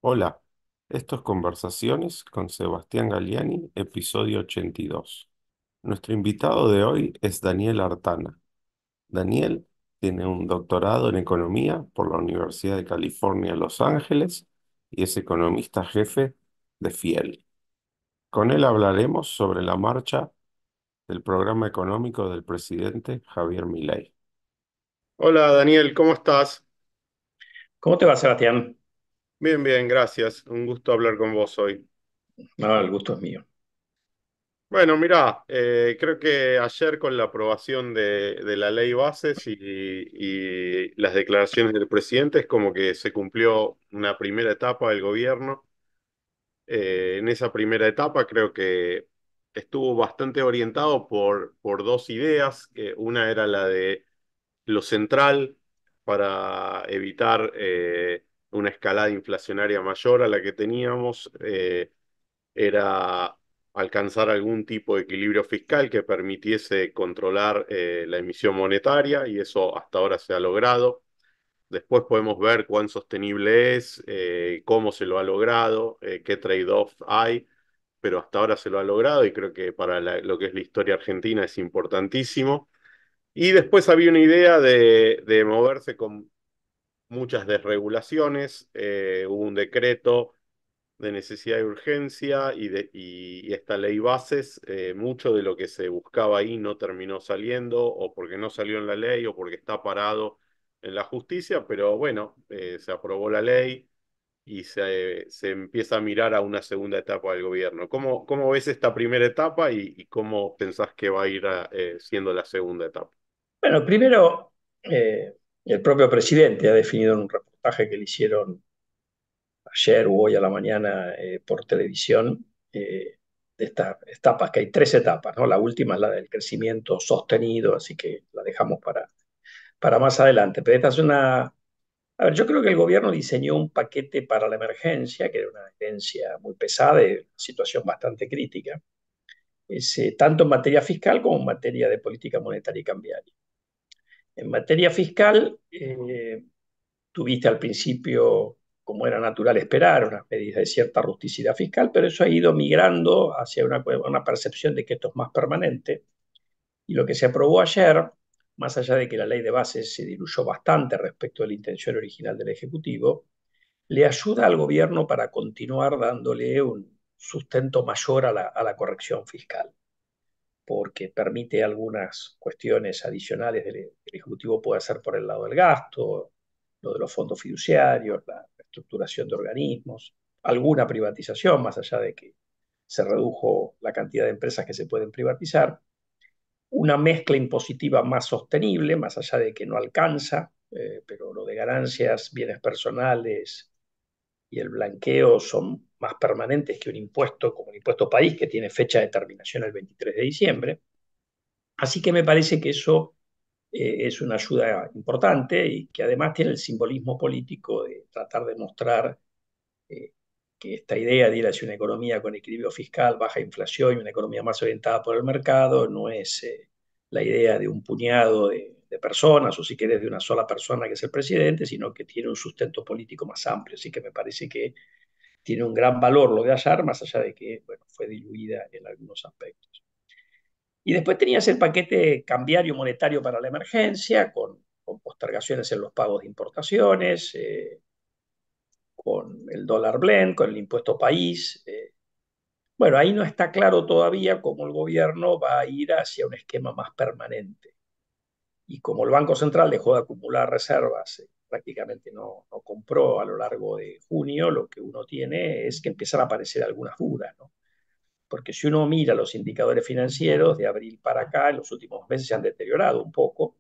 Hola, esto es Conversaciones con Sebastián Galliani, episodio 82. Nuestro invitado de hoy es Daniel Artana. Daniel tiene un doctorado en economía por la Universidad de California, Los Ángeles, y es economista jefe de Fiel. Con él hablaremos sobre la marcha del programa económico del presidente Javier Milei. Hola Daniel, ¿cómo estás? ¿Cómo te va, Sebastián? Bien, bien, gracias. Un gusto hablar con vos hoy. No, el gusto es mío. Bueno, mirá, creo que ayer con la aprobación de la ley bases y las declaraciones del presidente es como que se cumplió una primera etapa del gobierno. En esa primera etapa creo que estuvo bastante orientado por dos ideas. Una era la de lo central para evitar una escalada inflacionaria mayor a la que teníamos. Era alcanzar algún tipo de equilibrio fiscal que permitiese controlar la emisión monetaria y eso hasta ahora se ha logrado. Después podemos ver cuán sostenible es, cómo se lo ha logrado, qué trade-off hay, pero hasta ahora se lo ha logrado y creo que para lo que es la historia argentina es importantísimo. Y después había una idea de moverse con muchas desregulaciones, hubo un decreto de necesidad y urgencia y esta ley bases, mucho de lo que se buscaba ahí no terminó saliendo, o porque no salió en la ley, o porque está parado en la justicia, pero bueno, se aprobó la ley y se empieza a mirar a una segunda etapa del gobierno. ¿Cómo ves esta primera etapa y cómo pensás que va a ir siendo la segunda etapa? Bueno, primero, el propio presidente ha definido en un reportaje que le hicieron ayer o hoy a la mañana por televisión de estas etapas, que hay tres etapas, ¿no? La última es la del crecimiento sostenido, así que la dejamos para más adelante. Pero esta es una... A ver, yo creo que el gobierno diseñó un paquete para la emergencia, que era una emergencia muy pesada, y una situación bastante crítica, tanto en materia fiscal como en materia de política monetaria y cambiaria. En materia fiscal, tuviste al principio, como era natural esperar, unas medidas de cierta rusticidad fiscal, pero eso ha ido migrando hacia una percepción de que esto es más permanente. Y lo que se aprobó ayer, más allá de que la ley de bases se diluyó bastante respecto a la intención original del Ejecutivo, le ayuda al gobierno para continuar dándole un sustento mayor a la corrección fiscal, porque permite algunas cuestiones adicionales del Ejecutivo puede hacer por el lado del gasto, lo de los fondos fiduciarios, la estructuración de organismos, alguna privatización, más allá de que se redujo la cantidad de empresas que se pueden privatizar, una mezcla impositiva más sostenible, más allá de que no alcanza, pero lo de ganancias, bienes personales y el blanqueo son más permanentes que un impuesto como el impuesto país, que tiene fecha de terminación el 23 de diciembre. Así que me parece que eso es una ayuda importante y que además tiene el simbolismo político de tratar de mostrar eh, que esta idea de ir hacia una economía con equilibrio fiscal, baja inflación y una economía más orientada por el mercado no es la idea de un puñado de personas o si querés de una sola persona que es el presidente, sino que tiene un sustento político más amplio. Así que me parece que tiene un gran valor lo de ayer, más allá de que bueno, fue diluida en algunos aspectos. Y después tenías el paquete cambiario monetario para la emergencia, con postergaciones en los pagos de importaciones, con el dólar blend, con el impuesto país. Bueno, ahí no está claro todavía cómo el gobierno va a ir hacia un esquema más permanente. Y como el Banco Central dejó de acumular reservas, prácticamente no compró a lo largo de junio, lo que uno tiene es que empiezan a aparecer algunas dudas, ¿no? Porque si uno mira los indicadores financieros de abril para acá, en los últimos meses se han deteriorado un poco.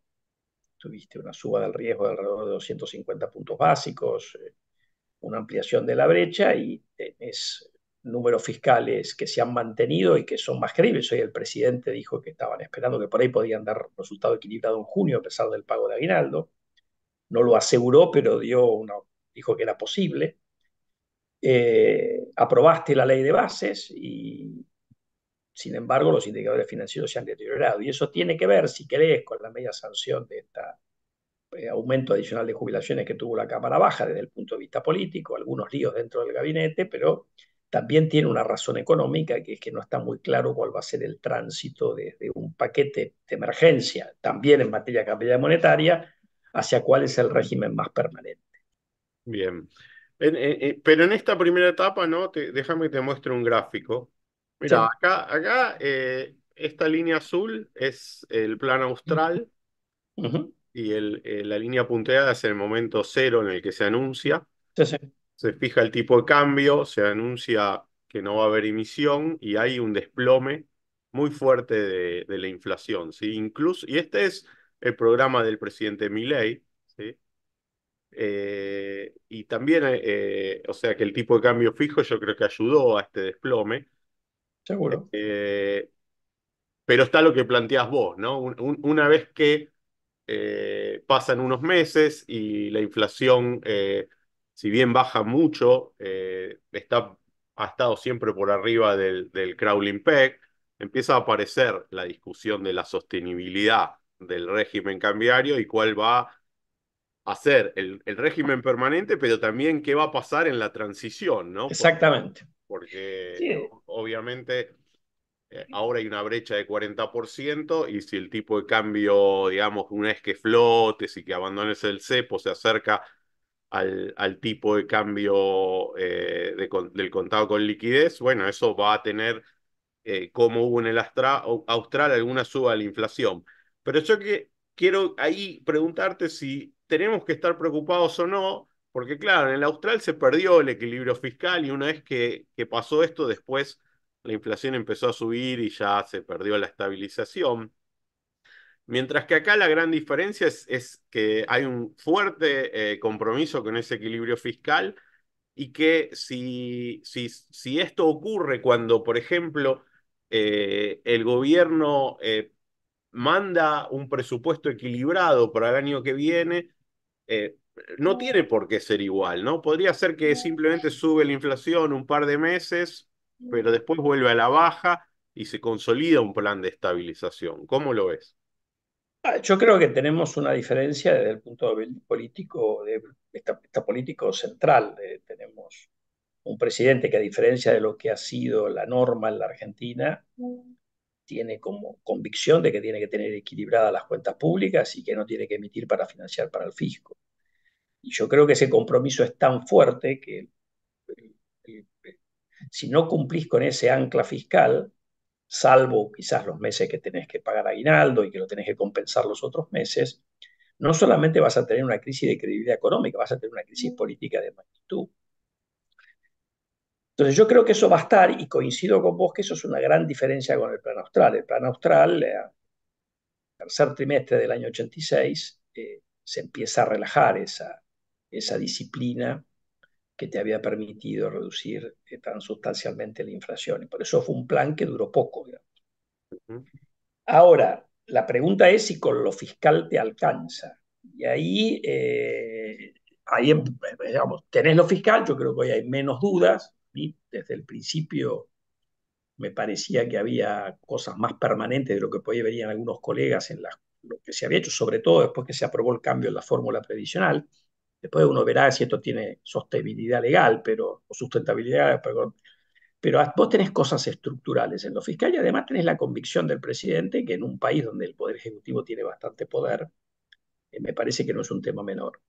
Tuviste una suba del riesgo de alrededor de 250 puntos básicos, una ampliación de la brecha y tenés números fiscales que se han mantenido y que son más creíbles. Hoy el presidente dijo que estaban esperando que por ahí podían dar resultado equilibrado en junio a pesar del pago de aguinaldo. No lo aseguró, pero dijo que era posible. Aprobaste la ley de bases y sin embargo, los indicadores financieros se han deteriorado y eso tiene que ver, si querés, con la media sanción aumento adicional de jubilaciones que tuvo la Cámara Baja desde el punto de vista político, algunos líos dentro del gabinete, pero también tiene una razón económica, que es que no está muy claro cuál va a ser el tránsito de un paquete de emergencia, también en materia de cambiaria monetaria, hacia cuál es el régimen más permanente. Bien. Pero en esta primera etapa, ¿no? Déjame que te muestre un gráfico. Mira, Sí. acá esta línea azul es el plan austral Uh -huh. y la línea punteada es el momento cero en el que se anuncia. Sí, sí. Se fija el tipo de cambio, se anuncia que no va a haber emisión y hay un desplome muy fuerte de la inflación, ¿sí? Incluso, y este es el programa del presidente Milei, ¿sí? Y también, o sea que el tipo de cambio fijo yo creo que ayudó a este desplome. Seguro. Eh, pero está lo que planteás vos, ¿no? Una vez que pasan unos meses y la inflación, si bien baja mucho, ha estado siempre por arriba del crawling peg, empieza a aparecer la discusión de la sostenibilidad del régimen cambiario y cuál va a ser el régimen permanente, pero también qué va a pasar en la transición, ¿no? Exactamente. Porque Sí, obviamente ahora hay una brecha de 40% y si el tipo de cambio, digamos, una vez que flotes y que abandones el cepo, se acerca al tipo de cambio del contado con liquidez, bueno, eso va a tener, como hubo en el Austral, alguna suba de la inflación. Pero yo quiero ahí preguntarte si tenemos que estar preocupados o no, porque claro, en el Austral se perdió el equilibrio fiscal y una vez que pasó esto, después la inflación empezó a subir y ya se perdió la estabilización. Mientras que acá la gran diferencia es que hay un fuerte compromiso con ese equilibrio fiscal y que si esto ocurre cuando, por ejemplo, el gobierno manda un presupuesto equilibrado para el año que viene, eh, no tiene por qué ser igual, ¿no? Podría ser que simplemente sube la inflación un par de meses, pero después vuelve a la baja y se consolida un plan de estabilización. ¿Cómo lo ves? Yo creo que tenemos una diferencia desde el punto de vista político, político central. Tenemos un presidente que, a diferencia de lo que ha sido la norma en la Argentina, tiene como convicción de que tiene que tener equilibradas las cuentas públicas y que no tiene que emitir para financiar para el fisco. Y yo creo que ese compromiso es tan fuerte que si no cumplís con ese ancla fiscal, salvo quizás los meses que tenés que pagar aguinaldo y que lo tenés que compensar los otros meses, no solamente vas a tener una crisis de credibilidad económica, vas a tener una crisis política de magnitud. Entonces yo creo que eso va a estar, y coincido con vos que eso es una gran diferencia con el plan austral. El plan austral, tercer trimestre del año 86, se empieza a relajar esa disciplina que te había permitido reducir tan sustancialmente la inflación. Y por eso fue un plan que duró poco, digamos. ¿Mm? Ahora, la pregunta es si con lo fiscal te alcanza. Y ahí digamos, tenés lo fiscal, yo creo que hoy hay menos dudas. Y desde el principio me parecía que había cosas más permanentes de lo que podía verían algunos colegas en lo que se había hecho, sobre todo después que se aprobó el cambio en la fórmula previsional. Después uno verá si esto tiene sostenibilidad legal, o sustentabilidad, perdón, pero vos tenés cosas estructurales en lo fiscal y además tenés la convicción del presidente que en un país donde el Poder Ejecutivo tiene bastante poder, me parece que no es un tema menor.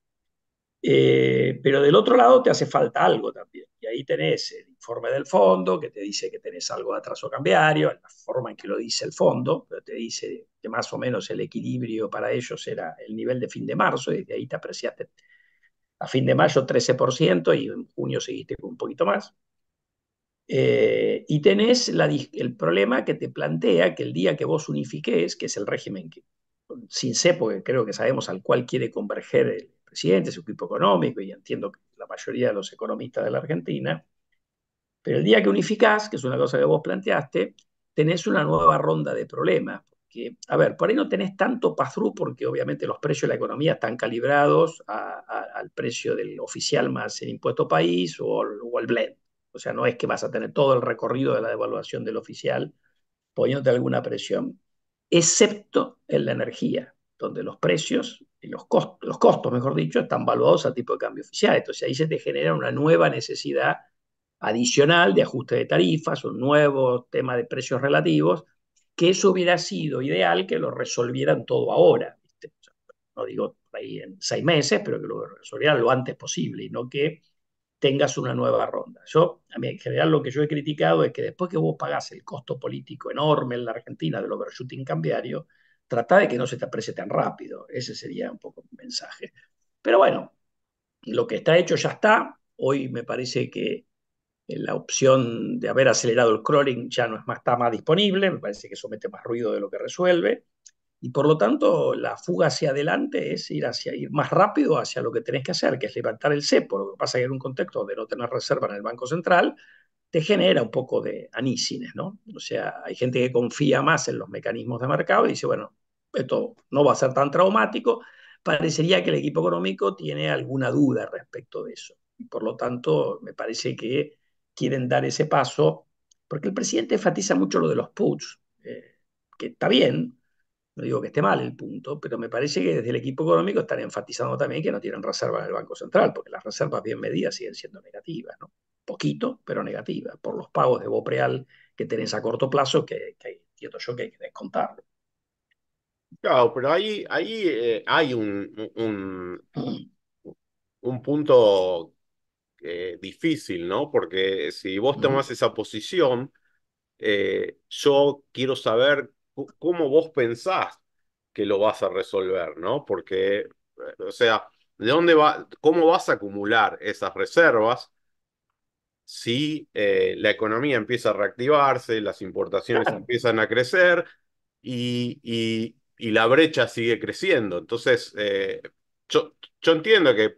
Pero del otro lado te hace falta algo también. Y ahí tenés el informe del fondo que te dice que tenés algo de atraso cambiario, en la forma en que lo dice el fondo, pero te dice que más o menos el equilibrio para ellos era el nivel de fin de marzo, y de ahí te apreciaste a fin de mayo 13% y en junio seguiste con un poquito más. Y tenés el problema que te plantea que el día que vos unifiques, que es el régimen que, sin cepo, que creo que sabemos al cual quiere converger el presidente, su equipo económico, y entiendo que la mayoría de los economistas de la Argentina, pero el día que unificás, que es una cosa que vos planteaste, tenés una nueva ronda de problemas. Porque, a ver, por ahí no tenés tanto pass-through porque obviamente los precios de la economía están calibrados al precio del oficial más el impuesto país o el blend. O sea, no es que vas a tener todo el recorrido de la devaluación del oficial poniéndote alguna presión, excepto en la energía. donde los precios y los costos, mejor dicho, están valuados al tipo de cambio oficial. Entonces ahí se te genera una nueva necesidad adicional de ajuste de tarifas, un nuevo tema de precios relativos, que eso hubiera sido ideal que lo resolvieran todo ahora. ¿Viste? O sea, no digo ahí en 6 meses, pero que lo resolvieran lo antes posible y no que tengas una nueva ronda. Yo, a mí, en general, lo que yo he criticado es que después que vos pagás el costo político enorme en la Argentina del overshooting cambiario, trata de que no se te aprecie tan rápido. Ese sería un poco mi mensaje. Pero bueno, lo que está hecho ya está. Hoy me parece que la opción de haber acelerado el crawling ya no es más, está más disponible, me parece que eso mete más ruido de lo que resuelve, y por lo tanto la fuga hacia adelante es ir más rápido hacia lo que tenés que hacer, que es levantar el cepo. Lo que pasa es que en un contexto de no tener reserva en el Banco Central, te genera un poco de anísines, ¿no? O sea, hay gente que confía más en los mecanismos de mercado y dice, bueno, esto no va a ser tan traumático. Parecería que el equipo económico tiene alguna duda respecto de eso. Y por lo tanto, me parece que quieren dar ese paso, porque el presidente enfatiza mucho lo de los puts, que está bien, no digo que esté mal el punto, pero me parece que desde el equipo económico están enfatizando también que no tienen reservas en el Banco Central, porque las reservas bien medidas siguen siendo negativas, ¿no? Poquito, pero negativas, por los pagos de Bopreal que tenés a corto plazo, que entiendo yo que hay que descontarlo. Claro, pero ahí hay un punto difícil, ¿no? Porque si vos tomás esa posición, yo quiero saber cómo vos pensás que lo vas a resolver, ¿no? Porque, o sea, ¿de dónde va, cómo vas a acumular esas reservas si la economía empieza a reactivarse, las importaciones Claro. empiezan a crecer y la brecha sigue creciendo? Entonces, yo entiendo que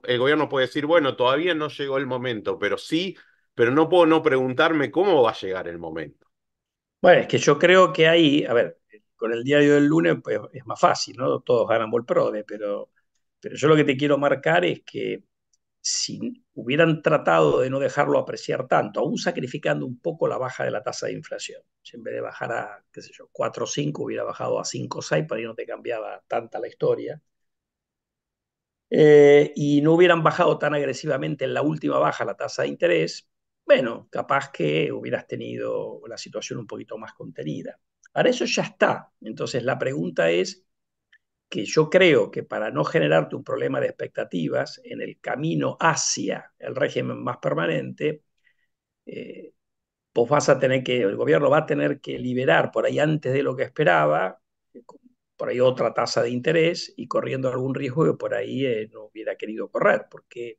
el gobierno puede decir, bueno, todavía no llegó el momento, pero sí, pero no puedo no preguntarme cómo va a llegar el momento. Bueno, es que yo creo que ahí, a ver, con el diario del lunes pues, es más fácil, ¿no? Todos ganan Volprode, pero yo lo que te quiero marcar es que si hubieran tratado de no dejarlo apreciar tanto, aún sacrificando un poco la baja de la tasa de inflación, si en vez de bajar a, qué sé yo, 4 o 5, hubiera bajado a 5 o 6, para ahí no te cambiaba tanta la historia, y no hubieran bajado tan agresivamente en la última baja la tasa de interés, bueno, capaz que hubieras tenido la situación un poquito más contenida. Para eso ya está. Entonces la pregunta es que yo creo que para no generarte un problema de expectativas en el camino hacia el régimen más permanente, eh, vos vas a tener que, el gobierno va a tener que liberar por ahí antes de lo que esperaba, por ahí otra tasa de interés y corriendo algún riesgo que por ahí no hubiera querido correr, porque,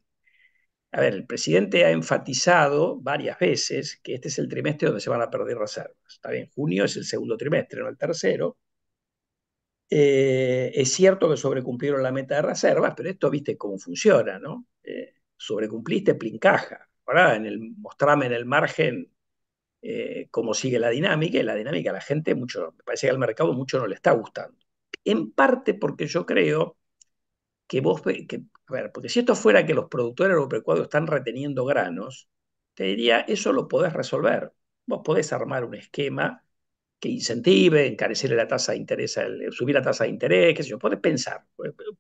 a ver, el presidente ha enfatizado varias veces que este es el trimestre donde se van a perder reservas. Está bien, junio es el segundo trimestre, no el tercero. Es cierto que sobrecumplieron la meta de reservas, pero esto viste cómo funciona, ¿no? Sobrecumpliste, plincaja. Ahora, mostrame en el margen cómo sigue la dinámica, y la dinámica a la gente, mucho, me parece que al mercado mucho no le está gustando. En parte porque yo creo que a ver, porque si esto fuera que los productores agropecuarios están reteniendo granos, te diría, eso lo podés resolver. Vos podés armar un esquema que incentive, encarecer la tasa de interés, subir la tasa de interés, qué sé yo, podés pensar,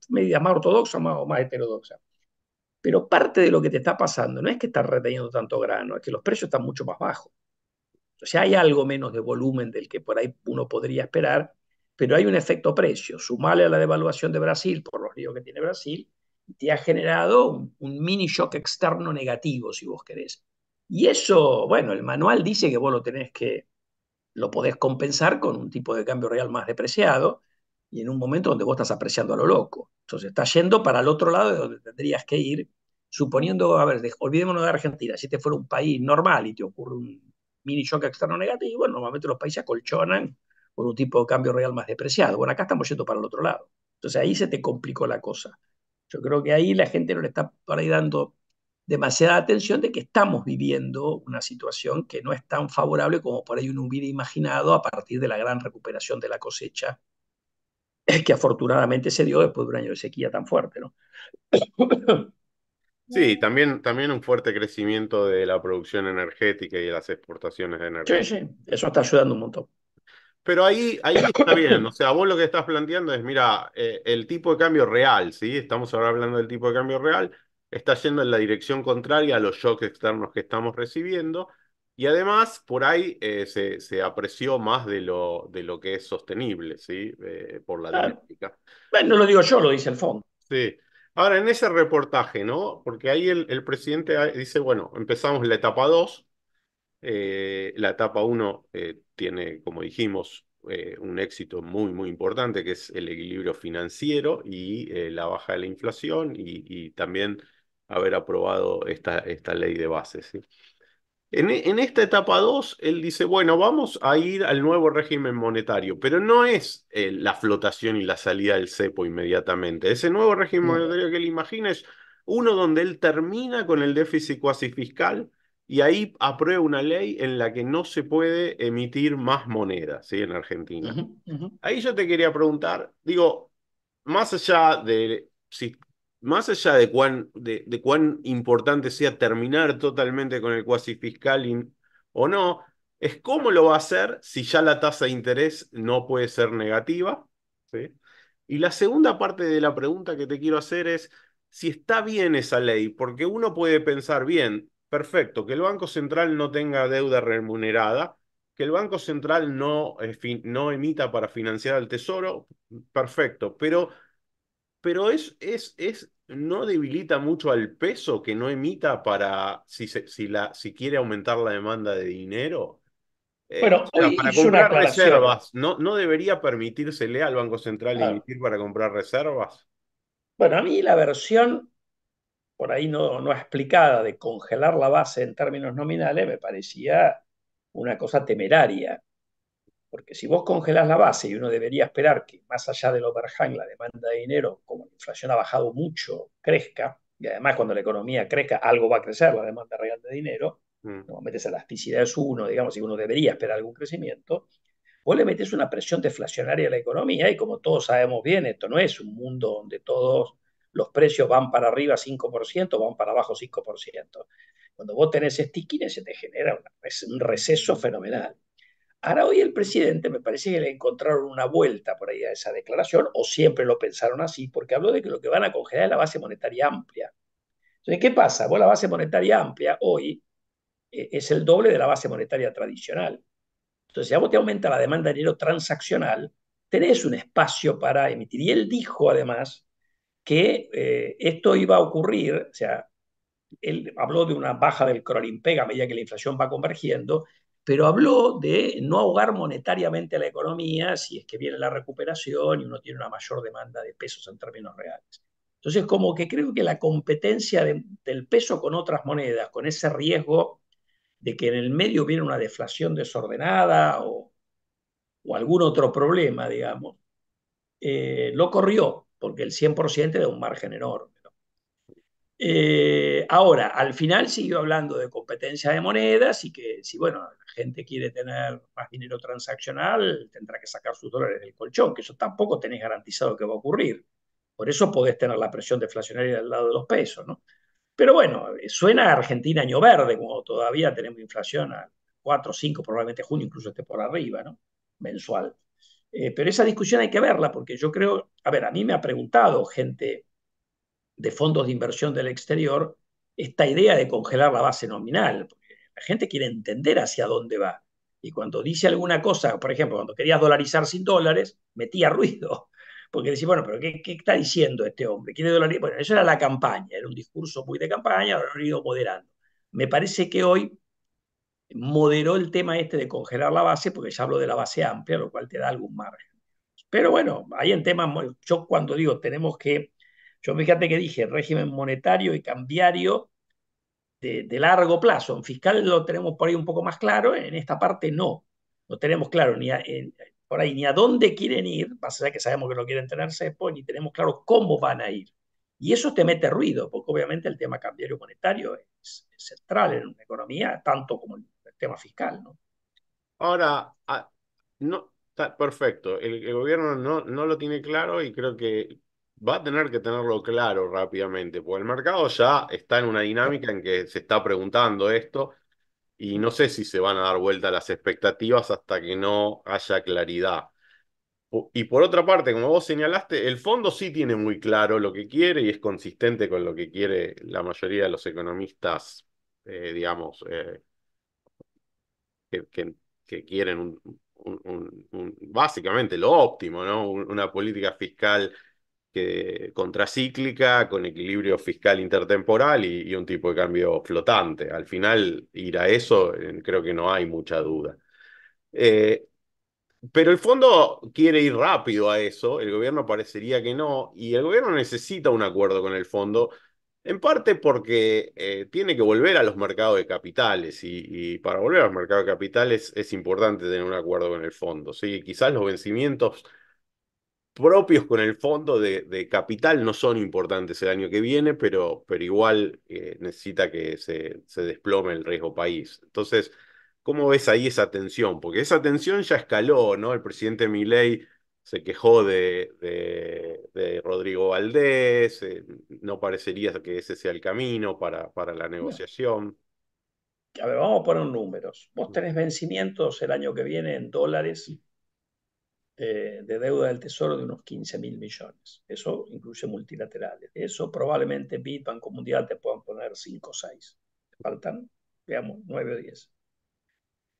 medidas más ortodoxas o más heterodoxas. Pero parte de lo que te está pasando no es que estás reteniendo tanto grano, es que los precios están mucho más bajos. O sea, hay algo menos de volumen del que por ahí uno podría esperar, pero hay un efecto precio. Sumale a la devaluación de Brasil por los líos que tiene Brasil, te ha generado un mini shock externo negativo, si vos querés. Y eso, bueno, el manual dice que vos lo podés compensar con un tipo de cambio real más depreciado y en un momento donde vos estás apreciando a lo loco. Entonces estás yendo para el otro lado de donde tendrías que ir, suponiendo, a ver, olvidémonos de Argentina, si este fuera un país normal y te ocurre un mini shock externo negativo, normalmente los países acolchonan con un tipo de cambio real más depreciado. Bueno, acá estamos yendo para el otro lado. Entonces ahí se te complicó la cosa. Yo creo que ahí la gente no le está por ahí dando demasiada atención de que estamos viviendo una situación que no es tan favorable como por ahí uno hubiera imaginado a partir de la gran recuperación de la cosecha que afortunadamente se dio después de un año de sequía tan fuerte, ¿no? Sí, también un fuerte crecimiento de la producción energética y de las exportaciones de Sí, energía. sí, eso está ayudando un montón. Pero ahí está bien, o sea, vos lo que estás planteando es, mira, el tipo de cambio real, ¿sí? Estamos ahora hablando del tipo de cambio real, está yendo en la dirección contraria a los shocks externos que estamos recibiendo, y además por ahí se apreció más de lo que es sostenible, ¿sí? Por la Ah, dinámica. bueno, no lo digo yo, lo dice el fondo. Sí. Ahora, en ese reportaje, ¿no? Porque ahí el presidente dice, bueno, empezamos la etapa 2. La etapa uno tiene, como dijimos, un éxito muy importante, que es el equilibrio financiero y la baja de la inflación y también haber aprobado esta ley de bases, ¿sí? En esta etapa 2 él dice, bueno, vamos a ir al nuevo régimen monetario, pero no es la flotación y la salida del cepo inmediatamente. Ese nuevo régimen Mm, monetario que él imagina es uno donde él termina con el déficit cuasi fiscal y ahí aprueba una ley en la que no se puede emitir más moneda, ¿sí? En Argentina. ujú, ujú. Ahí yo te quería preguntar, digo, más allá de si, más allá de cuán importante sea terminar totalmente con el cuasi fiscal o no, es cómo lo va a hacer si ya la tasa de interés no puede ser negativa, ¿sí? Y la segunda parte de la pregunta que te quiero hacer es si está bien esa ley, porque uno puede pensar, bien, perfecto, que el Banco Central no tenga deuda remunerada, que el Banco Central no emita para financiar al Tesoro, perfecto, pero no debilita mucho al peso que no emita para, si quiere aumentar la demanda de dinero. O Bueno, sea, hoy para hizo una comprar aclaración. reservas, ¿no debería permitírsele al Banco Central Ah, emitir para comprar reservas? bueno, a mí la versión por ahí no explicada de congelar la base en términos nominales me parecía una cosa temeraria. Porque si vos congelás la base y uno debería esperar que más allá del overhang, la demanda de dinero, como la inflación ha bajado mucho, crezca, y además cuando la economía crezca, algo va a crecer, la demanda real de dinero, Mm. normalmente esa elasticidad es uno, digamos, y uno debería esperar algún crecimiento, vos le metés una presión deflacionaria a la economía y como todos sabemos bien, esto no es un mundo donde todos los precios van para arriba 5%, van para abajo 5%. Cuando vos tenés stickiness se te genera un receso fenomenal. Ahora hoy el presidente me parece que le encontraron una vuelta por ahí a esa declaración, o siempre lo pensaron así, porque habló de que lo que van a congelar es la base monetaria amplia. Entonces, ¿qué pasa? Vos la base monetaria amplia hoy es el doble de la base monetaria tradicional. Entonces, si a vos te aumenta la demanda de dinero transaccional, tenés un espacio para emitir. Y él dijo además que esto iba a ocurrir, o sea, él habló de una baja del Kroll-Peg a medida que la inflación va convergiendo, pero habló de no ahogar monetariamente a la economía si es que viene la recuperación y uno tiene una mayor demanda de pesos en términos reales. Entonces, como que creo que la competencia del peso con otras monedas, con ese riesgo de que en el medio viene una deflación desordenada o algún otro problema, digamos, lo corrió, porque el 100% era un margen enorme. Ahora, al final siguió hablando de competencia de monedas y que si, bueno, la gente quiere tener más dinero transaccional, tendrá que sacar sus dólares del colchón, que eso tampoco tenés garantizado que va a ocurrir. Por eso podés tener la presión deflacionaria del lado de los pesos, ¿no? Pero bueno, suena a Argentina año verde, como todavía tenemos inflación a 4, 5, probablemente junio incluso esté por arriba, ¿no? Mensual. Pero esa discusión hay que verla, porque yo creo, a ver, a mí me ha preguntado gente de fondos de inversión del exterior esta idea de congelar la base nominal, porque la gente quiere entender hacia dónde va. Y cuando dice alguna cosa, por ejemplo, cuando querías dolarizar sin dólares, metía ruido, porque decía, bueno, pero ¿qué está diciendo este hombre? ¿Quiere dolarizar? Bueno, eso era la campaña, era un discurso muy de campaña, lo han ido moderando. Me parece que hoy moderó el tema este de congelar la base, porque ya habló de la base amplia, lo cual te da algún margen. Pero bueno, hay en temas, yo cuando digo tenemos que, yo fíjate que dije régimen monetario y cambiario de largo plazo. En fiscal lo tenemos por ahí un poco más claro, en esta parte no. No tenemos claro por ahí ni a dónde quieren ir, más allá que sabemos que no quieren tener cepo, ni tenemos claro cómo van a ir. Y eso te mete ruido, porque obviamente el tema cambiario monetario es central en una economía, tanto como el tema fiscal, ¿no? Ahora, no, está perfecto. El gobierno no lo tiene claro y creo que va a tener que tenerlo claro rápidamente, porque el mercado ya está en una dinámica en que se está preguntando esto y no sé si se van a dar vuelta las expectativas hasta que no haya claridad. Y por otra parte, como vos señalaste, el fondo sí tiene muy claro lo que quiere y es consistente con lo que quiere la mayoría de los economistas, digamos, que, que- que quieren básicamente lo óptimo, ¿no? Una política fiscal contracíclica, con equilibrio fiscal intertemporal y un tipo de cambio flotante. Al final, ir a eso, creo que no hay mucha duda. Eh, pero el fondo quiere ir rápido a eso, el gobierno parecería que no, y el gobierno necesita un acuerdo con el fondo, en parte porque tiene que volver a los mercados de capitales, y para volver a los mercados de capitales es importante tener un acuerdo con el fondo, ¿sí? Quizás los vencimientos propios con el fondo de capital no son importantes el año que viene, pero igual necesita que se desplome el riesgo país. Entonces, ¿cómo ves ahí esa tensión? Porque esa tensión ya escaló, ¿no? El presidente Milei se quejó de Rodrigo Valdés, no parecería que ese sea el camino para la No. negociación. A ver, vamos a poner números. Vos tenés vencimientos el año que viene en dólares de deuda del Tesoro de unos 15.000 millones. Eso incluye multilaterales. Eso probablemente BID, Banco Mundial, te puedan poner 5 o 6. Te faltan, digamos, 9 o 10.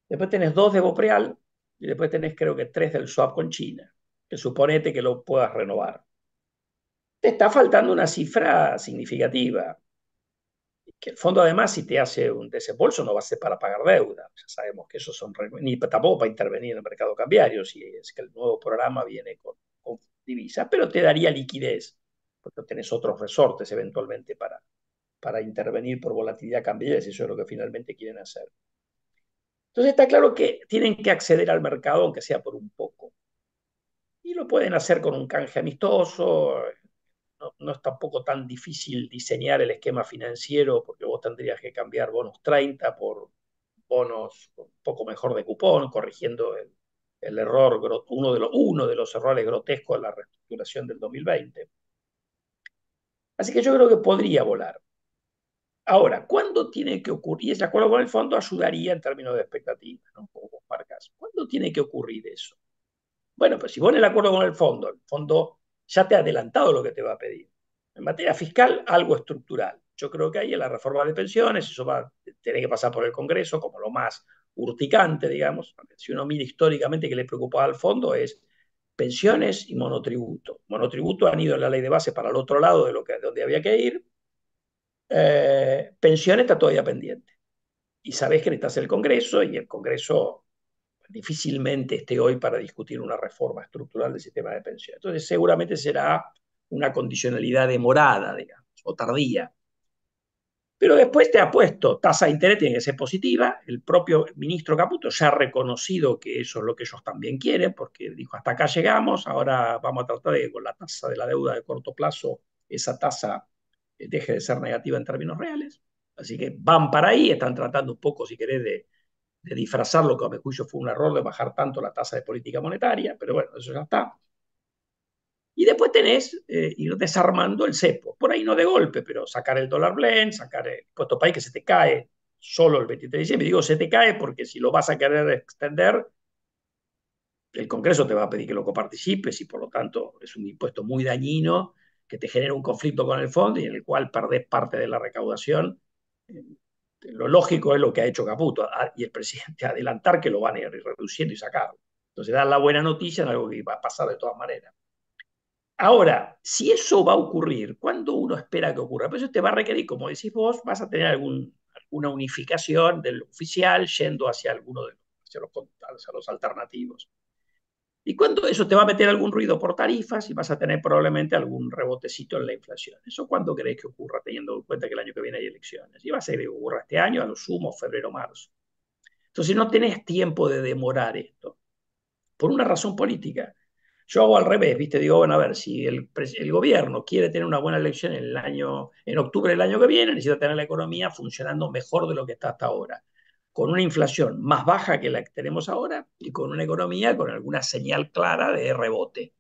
Después tenés 2 de Bopreal y después tenés creo que 3 del swap con China, que suponete que lo puedas renovar. Te está faltando una cifra significativa, que el fondo además si te hace un desembolso no va a ser para pagar deuda. Ya sabemos que esos son, ni tampoco para intervenir en el mercado cambiario, si es que el nuevo programa viene con divisas, pero te daría liquidez, porque tenés otros resortes eventualmente para intervenir por volatilidad cambiaria, si eso es lo que finalmente quieren hacer. Entonces está claro que tienen que acceder al mercado, aunque sea por un poco. Y lo pueden hacer con un canje amistoso, no es tampoco tan difícil diseñar el esquema financiero porque vos tendrías que cambiar bonos 30 por bonos un poco mejor de cupón, corrigiendo el error, uno de los errores grotescos de la reestructuración del 2020. Así que yo creo que podría volar. Ahora, ¿cuándo tiene que ocurrir? Y ese acuerdo con el fondo ayudaría en términos de expectativas, ¿no? Como vos marcas. ¿Cuándo tiene que ocurrir eso? Bueno, pues si vos en el acuerdo con el fondo ya te ha adelantado lo que te va a pedir. En materia fiscal, algo estructural. Yo creo que ahí en la reforma de pensiones, eso va a tener que pasar por el Congreso como lo más urticante, digamos. Si uno mira históricamente que le preocupaba al fondo es pensiones y monotributo. Monotributo han ido en la ley de base para el otro lado de donde había que ir. Pensiones está todavía pendiente. Y sabés que necesitas el Congreso y el Congreso difícilmente esté hoy para discutir una reforma estructural del sistema de pensiones. Entonces, seguramente será una condicionalidad demorada, digamos, o tardía. Pero después te ha puesto tasa de interés, tiene que ser positiva. El propio ministro Caputo ya ha reconocido que eso es lo que ellos también quieren, porque dijo, hasta acá llegamos, ahora vamos a tratar de que con la tasa de la deuda de corto plazo, esa tasa deje de ser negativa en términos reales. Así que van para ahí, están tratando un poco, si querés, de disfrazar lo que a mi juicio fue un error de bajar tanto la tasa de política monetaria, pero bueno, eso ya está. Y después tenés ir desarmando el cepo, por ahí no de golpe, pero sacar el dólar blend, sacar el impuesto país que se te cae solo el 23 de diciembre. Digo, se te cae porque si lo vas a querer extender, el Congreso te va a pedir que lo coparticipes y por lo tanto es un impuesto muy dañino que te genera un conflicto con el fondo y en el cual perdés parte de la recaudación. Lo lógico es lo que ha hecho Caputo y el presidente adelantar que lo van a ir reduciendo y sacarlo. Entonces dar la buena noticia en algo que va a pasar de todas maneras. Ahora, si eso va a ocurrir, ¿cuándo uno espera que ocurra? Pues eso te va a requerir, como decís vos, vas a tener alguna unificación del oficial yendo hacia alguno de hacia los alternativos. Y cuando eso te va a meter algún ruido por tarifas y vas a tener probablemente algún rebotecito en la inflación. ¿Eso cuándo crees que ocurra, teniendo en cuenta que el año que viene hay elecciones? Y va a ser que ocurra este año, a lo sumo, febrero, marzo. Entonces no tenés tiempo de demorar esto, por una razón política. Yo hago al revés, ¿viste? Digo, bueno, a ver, si el gobierno quiere tener una buena elección en octubre del año que viene, necesita tener la economía funcionando mejor de lo que está hasta ahora, con una inflación más baja que la que tenemos ahora y con una economía con alguna señal clara de rebote.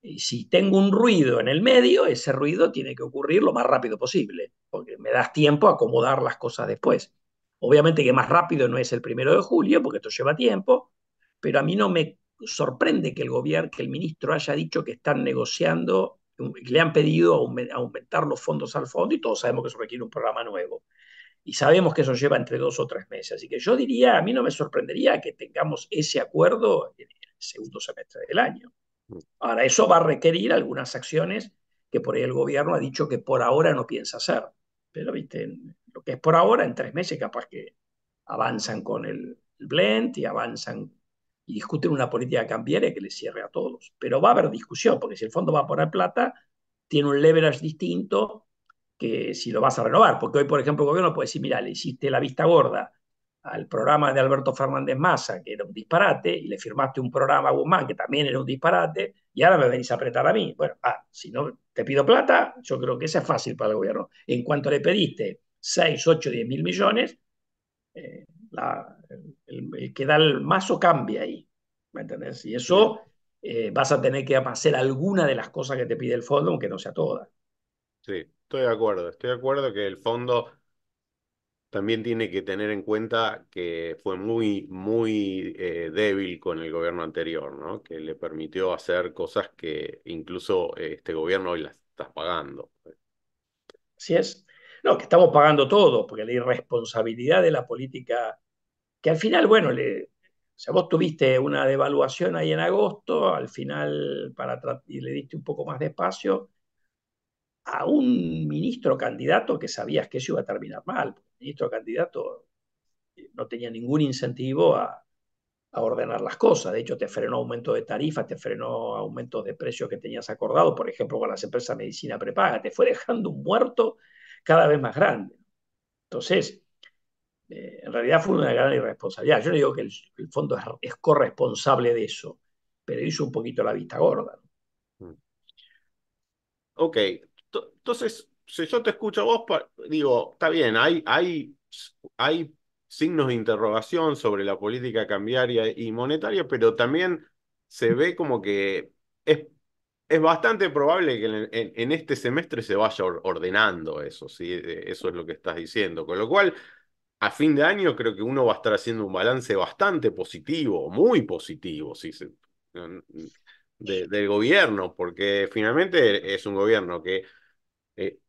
Y si tengo un ruido en el medio, ese ruido tiene que ocurrir lo más rápido posible, porque me das tiempo a acomodar las cosas después. Obviamente que más rápido no es el 1 de julio, porque esto lleva tiempo, pero a mí no me sorprende que el gobierno, que el ministro haya dicho que están negociando, que le han pedido aumentar los fondos al fondo y todos sabemos que eso requiere un programa nuevo. Y sabemos que eso lleva entre 2 o 3 meses. Así que yo diría, a mí no me sorprendería que tengamos ese acuerdo en el segundo semestre del año. Mm. Ahora, eso va a requerir algunas acciones que por ahí el gobierno ha dicho que por ahora no piensa hacer. Pero, viste, lo que es por ahora, en 3 meses, capaz que avanzan con el blend y avanzan y discuten una política cambiaria que les cierre a todos. Pero va a haber discusión, porque si el fondo va a poner plata, tiene un leverage distinto que si lo vas a renovar. Porque hoy, por ejemplo, el gobierno puede decir, mira, le hiciste la vista gorda al programa de Alberto Fernández Massa, que era un disparate, y le firmaste un programa a Guzmán, que también era un disparate, y ahora me venís a apretar a mí. Bueno, si no te pido plata, yo creo que eso es fácil para el gobierno. En cuanto le pediste 6, 8, 10 mil millones, eh, el que da el mazo cambia ahí. ¿Me entendés? Y Bien, eso vas a tener que hacer alguna de las cosas que te pide el fondo, aunque no sea todas. sí, estoy de acuerdo que el fondo también tiene que tener en cuenta que fue muy débil con el gobierno anterior, ¿no? Que le permitió hacer cosas que incluso este gobierno hoy las está pagando. Así es. No, que estamos pagando todo, porque la irresponsabilidad de la política, que al final, bueno, o sea, vos tuviste una devaluación ahí en agosto, al final y le diste un poco más de espacio a un ministro candidato que sabías que eso iba a terminar mal. El ministro candidato no tenía ningún incentivo a ordenar las cosas. De hecho, te frenó aumento de tarifas, te frenó aumentos de precios que tenías acordado, por ejemplo, con las empresas de medicina prepaga. Te fue dejando un muerto cada vez más grande. Entonces, en realidad fue una gran irresponsabilidad. Yo no digo que el fondo es corresponsable de eso, pero hizo un poquito la vista gorda. Mm. Ok, entonces, si yo te escucho a vos, digo, está bien, hay signos de interrogación sobre la política cambiaria y monetaria, pero también se ve como que es, es bastante probable que en este semestre se vaya ordenando eso, ¿sí? Eso es lo que estás diciendo. Con lo cual, a fin de año creo que uno va a estar haciendo un balance bastante positivo, muy positivo, sí, del gobierno, porque finalmente es un gobierno que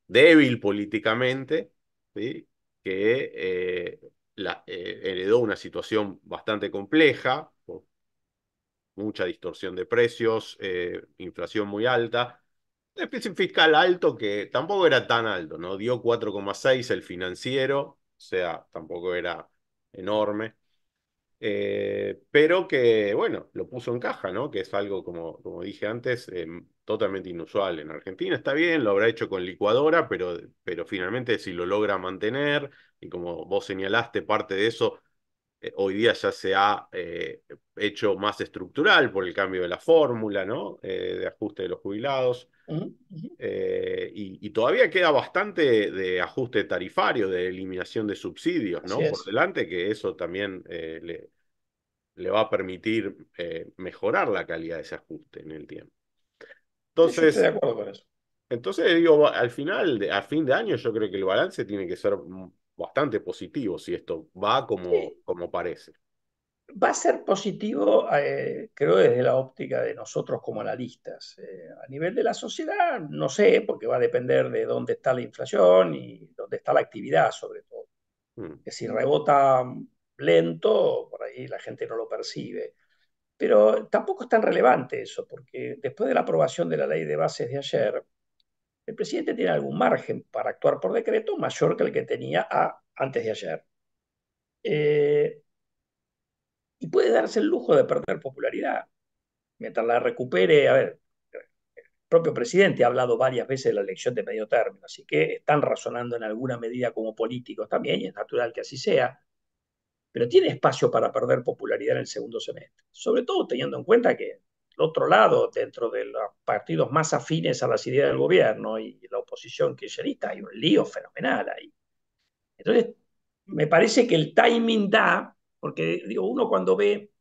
débil políticamente, ¿sí? Que heredó una situación bastante compleja, por mucha distorsión de precios, inflación muy alta, déficit fiscal alto que tampoco era tan alto, ¿no? Dio 4,6 el financiero, o sea, tampoco era enorme. Pero que, bueno, lo puso en caja, ¿no? Que es algo, como dije antes, totalmente inusual. En Argentina está bien, lo habrá hecho con licuadora, pero finalmente si lo logra mantener, y como vos señalaste, parte de eso hoy día ya se ha hecho más estructural por el cambio de la fórmula, ¿no? De ajuste de los jubilados. Uh -huh, uh -huh. Y todavía queda bastante de ajuste tarifario, de eliminación de subsidios, Así ¿no? Por es. delante, que eso también le va a permitir mejorar la calidad de ese ajuste en el tiempo. Sí, yo estoy de Entonces, acuerdo con eso. entonces digo, al final, a fin de año, yo creo que el balance tiene que ser bastante positivo si esto va Sí, como parece. va a ser positivo, creo, desde la óptica de nosotros como analistas. A nivel de la sociedad, no sé, porque va a depender de dónde está la inflación y dónde está la actividad, sobre todo. Mm, Que si rebota lento, por ahí la gente no lo percibe. Pero tampoco es tan relevante eso, porque después de la aprobación de la ley de bases de ayer, el presidente tiene algún margen para actuar por decreto mayor que el que tenía antes de ayer. Eh, y puede darse el lujo de perder popularidad. Mientras la recupere, a ver, el propio presidente ha hablado varias veces de la elección de medio término, así que están razonando en alguna medida como políticos también, y es natural que así sea, pero tiene espacio para perder popularidad en el segundo semestre, sobre todo teniendo en cuenta que el otro lado, dentro de los partidos más afines a las ideas del gobierno y la oposición kirchnerista, hay un lío fenomenal ahí. Entonces, me parece que el timing da, porque digo, uno cuando ve,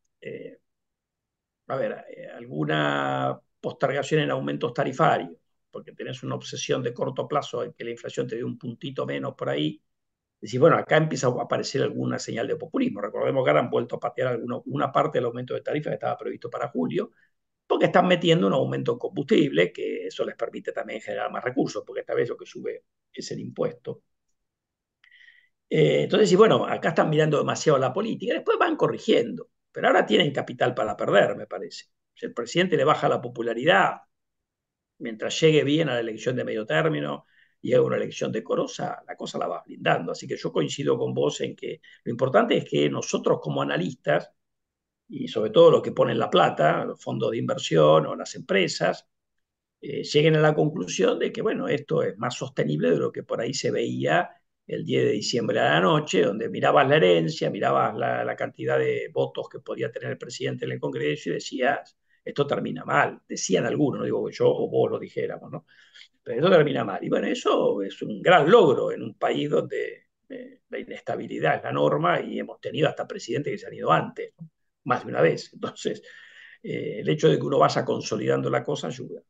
a ver, alguna postergación en aumentos tarifarios, porque tenés una obsesión de corto plazo en que la inflación te dé un puntito menos por ahí, decís, bueno, acá empieza a aparecer alguna señal de populismo. Recordemos que ahora han vuelto a patear una parte del aumento de tarifa que estaba previsto para julio, porque están metiendo un aumento en combustible, que eso les permite también generar más recursos, porque esta vez lo que sube es el impuesto. Entonces, y bueno, acá están mirando demasiado la política, después van corrigiendo, pero ahora tienen capital para perder, me parece. Si el presidente le baja la popularidad, mientras llegue bien a la elección de medio término y haga una elección decorosa, la cosa la va blindando. Así que yo coincido con vos en que lo importante es que nosotros como analistas, y sobre todo los que ponen la plata, los fondos de inversión o las empresas, lleguen a la conclusión de que, bueno, esto es más sostenible de lo que por ahí se veía el 10 de diciembre a la noche, donde mirabas la herencia, mirabas la cantidad de votos que podía tener el presidente en el Congreso y decías, esto termina mal. Decían algunos, no digo que yo o vos lo dijéramos, ¿no? Pero esto termina mal. Y bueno, eso es un gran logro en un país donde la inestabilidad es la norma y hemos tenido hasta presidentes que se han ido antes, ¿no? Más de una vez. Entonces, el hecho de que uno vaya consolidando la cosa ayuda.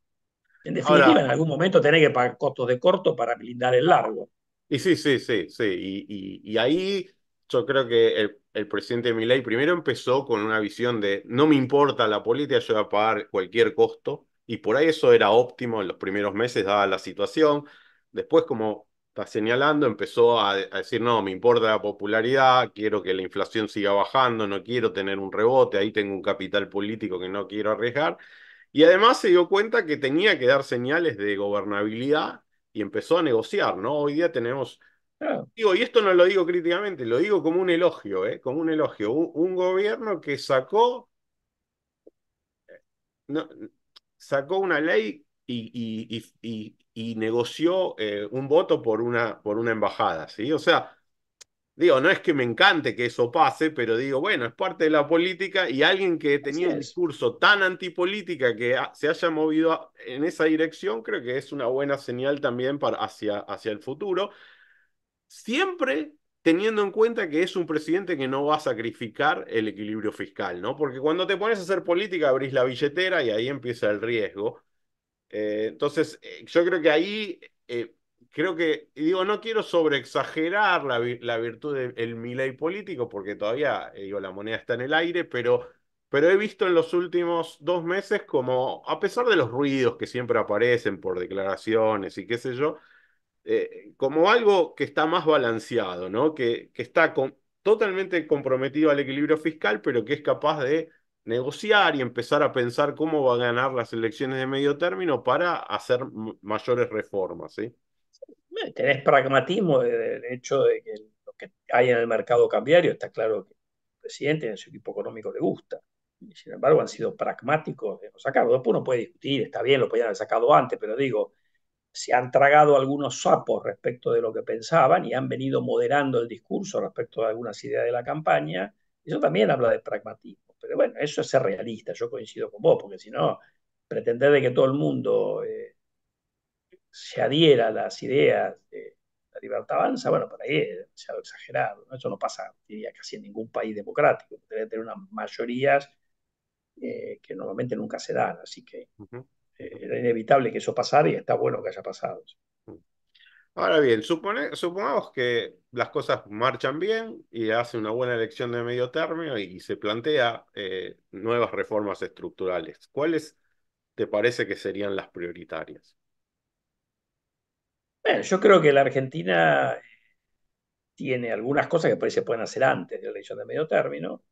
En definitiva, Ahora, en algún momento tenés que pagar costos de corto para blindar el largo. y sí, sí, sí, sí. Y ahí yo creo que el presidente Milei primero empezó con una visión de no me importa la política, yo voy a pagar cualquier costo. Y por ahí eso era óptimo en los primeros meses, dada la situación. Después, como está señalando, empezó a decir, no, me importa la popularidad, quiero que la inflación siga bajando, no quiero tener un rebote, ahí tengo un capital político que no quiero arriesgar. Y además se dio cuenta que tenía que dar señales de gobernabilidad y empezó a negociar, ¿no? Hoy día tenemos, Claro, digo, y esto no lo digo críticamente, lo digo como un elogio, ¿eh? Como un elogio. Un gobierno que sacó, no, sacó una ley y negoció un voto por una embajada, ¿sí? O sea, digo, no es que me encante que eso pase, pero digo, bueno, es parte de la política y alguien que así tenía un es. discurso tan antipolítica que se haya movido en esa dirección, creo que es una buena señal también para hacia el futuro, siempre teniendo en cuenta que es un presidente que no va a sacrificar el equilibrio fiscal, ¿no? Porque cuando te pones a hacer política abrís la billetera y ahí empieza el riesgo. Entonces, yo creo que ahí, creo que, y digo, no quiero sobreexagerar la virtud del Milei político, porque todavía, digo, la moneda está en el aire, pero he visto en los últimos 2 meses como, a pesar de los ruidos que siempre aparecen por declaraciones y qué sé yo, como algo que está más balanceado, ¿no? Que está totalmente comprometido al equilibrio fiscal, pero que es capaz de negociar y empezar a pensar cómo va a ganar las elecciones de medio término para hacer mayores reformas, ¿sí? Tenés pragmatismo del hecho de que lo que hay en el mercado cambiario está claro que el presidente y a su equipo económico le gusta. Y sin embargo, han sido pragmáticos de no sacarlo. Después uno puede discutir, está bien, lo podían haber sacado antes, pero digo, se han tragado algunos sapos respecto de lo que pensaban y han venido moderando el discurso respecto de algunas ideas de la campaña. Eso también habla de pragmatismo. Pero bueno, eso es ser realista. Yo coincido con vos, porque si no, pretender de que todo el mundo se adhiera a las ideas de la libertad avanza, bueno, por ahí es demasiado exagerado, ¿no? Eso no pasa, diría, casi en ningún país democrático. Debe tener unas mayorías que normalmente nunca se dan, así que Ujú, ujú, era inevitable que eso pasara y está bueno que haya pasado. ujú. Ahora bien, supongamos que las cosas marchan bien y hace una buena elección de medio término y se plantea nuevas reformas estructurales. ¿Cuáles te parece que serían las prioritarias? Bueno, yo creo que la Argentina tiene algunas cosas que por ahí se pueden hacer antes de la elección de medio término,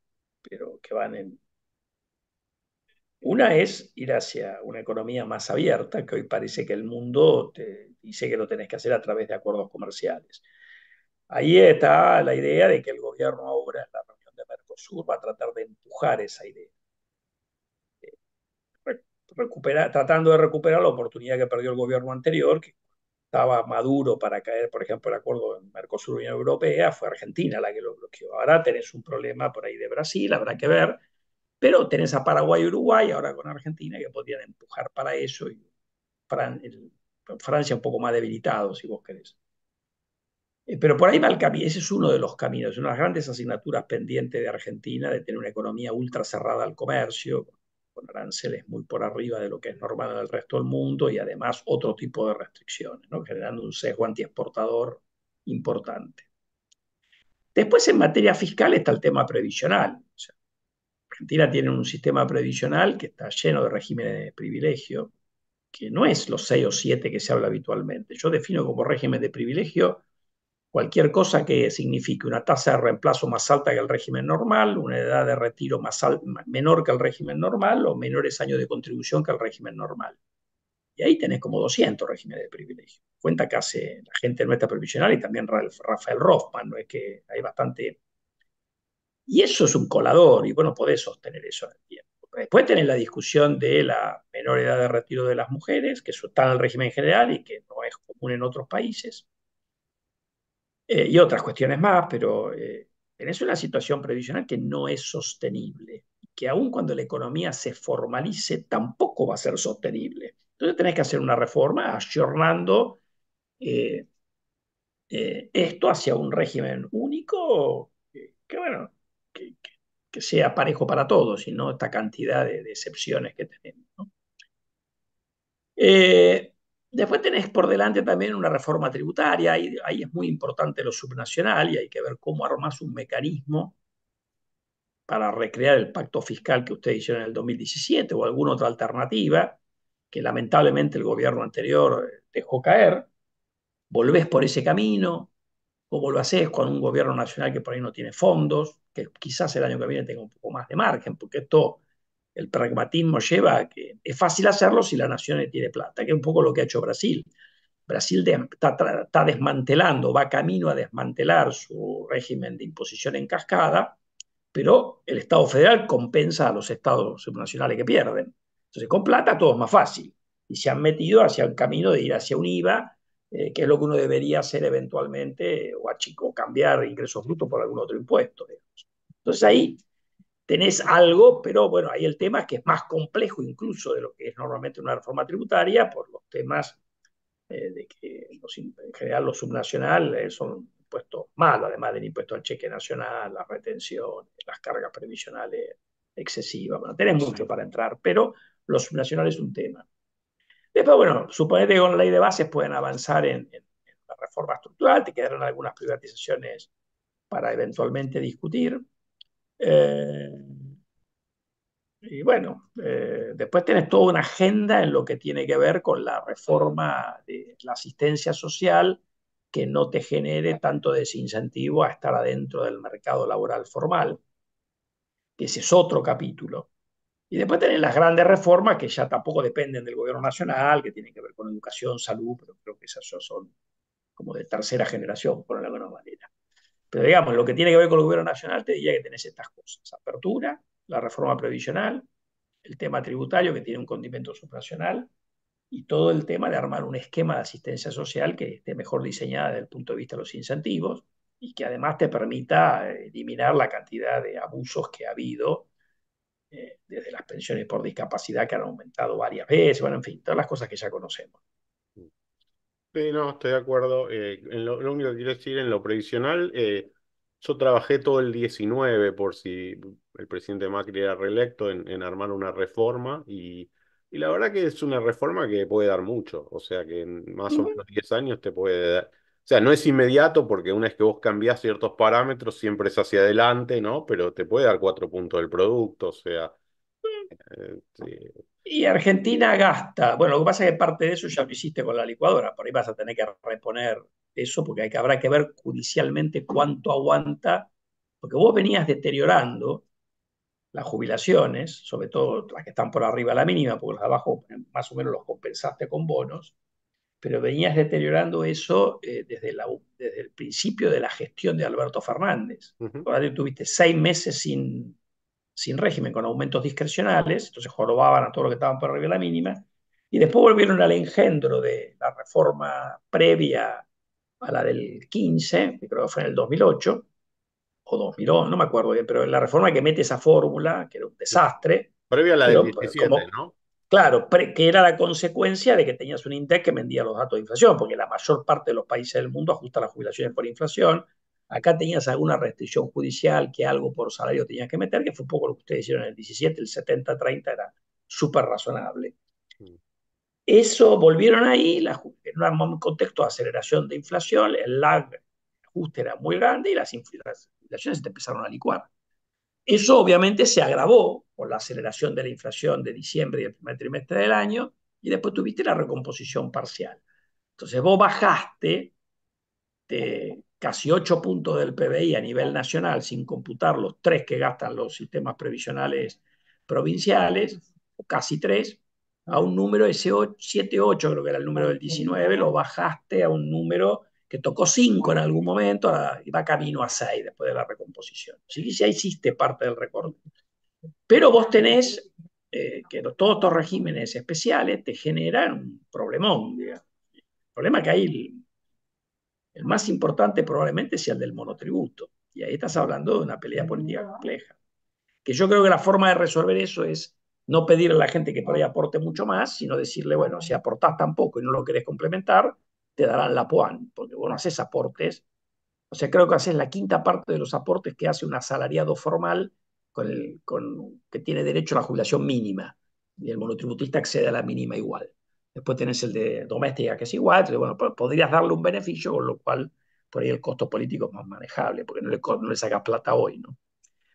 pero que van en... Una es ir hacia una economía más abierta, que hoy parece que el mundo te dice que lo tenés que hacer a través de acuerdos comerciales. Ahí está la idea de que el gobierno ahora en la reunión de Mercosur va a tratar de empujar esa idea, tratando de recuperar la oportunidad que perdió el gobierno anterior, que estaba maduro para caer, por ejemplo, el acuerdo en Mercosur-Unión Europea, fue Argentina la que lo bloqueó. Ahora tenés un problema por ahí de Brasil, habrá que ver, pero tenés a Paraguay y Uruguay, ahora con Argentina, que podrían empujar para eso, y Francia un poco más debilitado, si vos querés. Pero por ahí va el camino, ese es uno de los caminos, una de las grandes asignaturas pendientes de Argentina, de tener una economía ultra cerrada al comercio, con aranceles muy por arriba de lo que es normal en el resto del mundo y además otro tipo de restricciones, ¿no? Generando un sesgo antiexportador importante. Después, en materia fiscal, está el tema previsional. O sea, Argentina tiene un sistema previsional que está lleno de regímenes de privilegio, que no es los 6 o 7 que se habla habitualmente. Yo defino como régimen de privilegio cualquier cosa que signifique una tasa de reemplazo más alta que el régimen normal, una edad de retiro menor que el régimen normal o menores años de contribución que el régimen normal. Y ahí tenés como 200 regímenes de privilegio. Cuenta que hace la gente nuestra previsional y también Rafael Rothman, ¿no? Es que hay bastante. Y eso es un colador, y bueno, podés sostener eso en el tiempo. Después tenés la discusión de la menor edad de retiro de las mujeres, que eso está en el régimen general y que no es común en otros países, y otras cuestiones más, pero tenés una situación previsional que no es sostenible, que aun cuando la economía se formalice, tampoco va a ser sostenible. Entonces tenés que hacer una reforma ayornando eh, esto hacia un régimen único bueno, que sea parejo para todos y no esta cantidad de excepciones que tenemos, ¿no? Eh, Después tenés por delante también una reforma tributaria, ahí es muy importante lo subnacional y hay que ver cómo armas un mecanismo para recrear el pacto fiscal que ustedes hicieron en el 2017 o alguna otra alternativa que lamentablemente el gobierno anterior dejó caer. Volvés por ese camino, cómo lo haces con un gobierno nacional que por ahí no tiene fondos, que quizás el año que viene tenga un poco más de margen, porque esto, el pragmatismo lleva a que es fácil hacerlo si la nación tiene plata, que es un poco lo que ha hecho Brasil. Brasil está desmantelando, va camino a desmantelar su régimen de imposición en cascada, pero el Estado federal compensa a los estados subnacionales que pierden. Entonces, con plata todo es más fácil. Y se han metido hacia el camino de ir hacia un IVA, que es lo que uno debería hacer eventualmente, o cambiar ingresos brutos por algún otro impuesto, digamos. Entonces ahí tenés algo, pero bueno, ahí el tema es que es más complejo incluso de lo que es normalmente una reforma tributaria por los temas de que en general los subnacionales son impuestos malos, además del impuesto al cheque nacional, la retención, las cargas previsionales excesivas. Bueno, tenés mucho para entrar, pero los subnacionales es un tema. Después, bueno, suponete que con la ley de bases pueden avanzar en la reforma estructural, te quedarán algunas privatizaciones para eventualmente discutir. Eh, y bueno, después tenés toda una agenda en lo que tiene que ver con la reforma de la asistencia social que no te genere tanto desincentivo a estar adentro del mercado laboral formal, que ese es otro capítulo. Y después tenés las grandes reformas que ya tampoco dependen del gobierno nacional, que tienen que ver con educación, salud, pero creo que esas son como de tercera generación, por alguna manera. Pero digamos, lo que tiene que ver con el gobierno nacional, te diría que tenés estas cosas: apertura, la reforma previsional, el tema tributario que tiene un condimento subnacional y todo el tema de armar un esquema de asistencia social que esté mejor diseñada desde el punto de vista de los incentivos y que además te permita eliminar la cantidad de abusos que ha habido, desde las pensiones por discapacidad que han aumentado varias veces, bueno, en fin, todas las cosas que ya conocemos. Sí, no, estoy de acuerdo. Lo único que quiero decir, en lo previsional, yo trabajé todo el 19 por si el presidente Macri era reelecto en armar una reforma y la verdad que es una reforma que puede dar mucho. O sea que en más o menos 10 años te puede dar. O sea, no es inmediato porque una vez que vos cambiás ciertos parámetros siempre es hacia adelante, ¿no? Pero te puede dar 4 puntos del producto. O sea, sí. Y Argentina gasta, bueno, lo que pasa es que parte de eso ya lo hiciste con la licuadora, por ahí vas a tener que reponer eso porque habrá que ver judicialmente cuánto aguanta, porque vos venías deteriorando las jubilaciones, sobre todo las que están por arriba de la mínima, porque los de abajo más o menos los compensaste con bonos, pero venías deteriorando eso desde el principio de la gestión de Alberto Fernández. Ujú. Ahora tuviste 6 meses sin régimen, con aumentos discrecionales, entonces jorobaban a todos los que estaban por arriba de la mínima, y después volvieron al engendro de la reforma previa a la del 15, que creo que fue en el 2008, o 2011, no me acuerdo bien, pero en la reforma que mete esa fórmula, que era un desastre, Previa a la del pero 17, como, ¿no? claro, que era la consecuencia de que tenías un INDEC que vendía los datos de inflación, porque la mayor parte de los países del mundo ajusta las jubilaciones por inflación. Acá tenías alguna restricción judicial, que algo por salario tenías que meter, que fue un poco lo que ustedes hicieron en el 17, el 70-30 era súper razonable. Mm. Eso volvieron ahí, en un contexto de aceleración de inflación, el lag ajuste era muy grande y las inflaciones se empezaron a licuar. Eso obviamente se agravó por la aceleración de la inflación de diciembre y el primer trimestre del año, y después tuviste la recomposición parcial. Entonces vos bajaste de casi 8 puntos del PBI a nivel nacional, sin computar los 3 que gastan los sistemas previsionales provinciales, o casi 3, a un número, ese 7-8 creo que era el número del 19, lo bajaste a un número que tocó 5 en algún momento y va camino a 6 después de la recomposición. Así que ya hiciste parte del recorte. Pero vos tenés que todos estos regímenes especiales te generan un problemón, digamos. El problema que hay, el más importante probablemente sea el del monotributo. Y ahí estás hablando de una pelea política compleja. Que yo creo que la forma de resolver eso es no pedirle a la gente que por ahí aporte mucho más, sino decirle, bueno, si aportás tan poco y no lo querés complementar, te darán la PUAN, porque vos no haces aportes. O sea, creo que haces la quinta parte de los aportes que hace un asalariado formal que tiene derecho a la jubilación mínima. Y el monotributista accede a la mínima igual. Después tenés el de doméstica, que es igual. Entonces, bueno, podrías darle un beneficio, con lo cual por ahí el costo político es más manejable, porque no le sacas plata hoy, ¿no?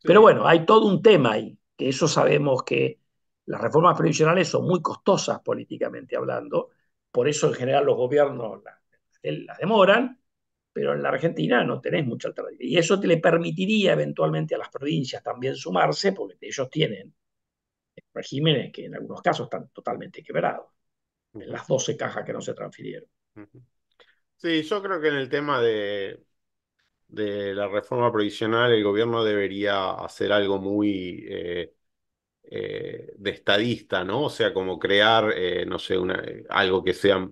Pero Sí, bueno, hay todo un tema ahí, que eso sabemos que las reformas previsionales son muy costosas políticamente hablando, por eso en general los gobiernos las demoran, pero en la Argentina no tenés mucha alternativa. Y eso te le permitiría eventualmente a las provincias también sumarse, porque ellos tienen regímenes que en algunos casos están totalmente quebrados, en ujú, las 12 cajas que no se transfirieron. ujú. Sí, yo creo que en el tema de la reforma previsional el gobierno debería hacer algo muy de estadista, ¿no? O sea, como crear, no sé, algo que sea,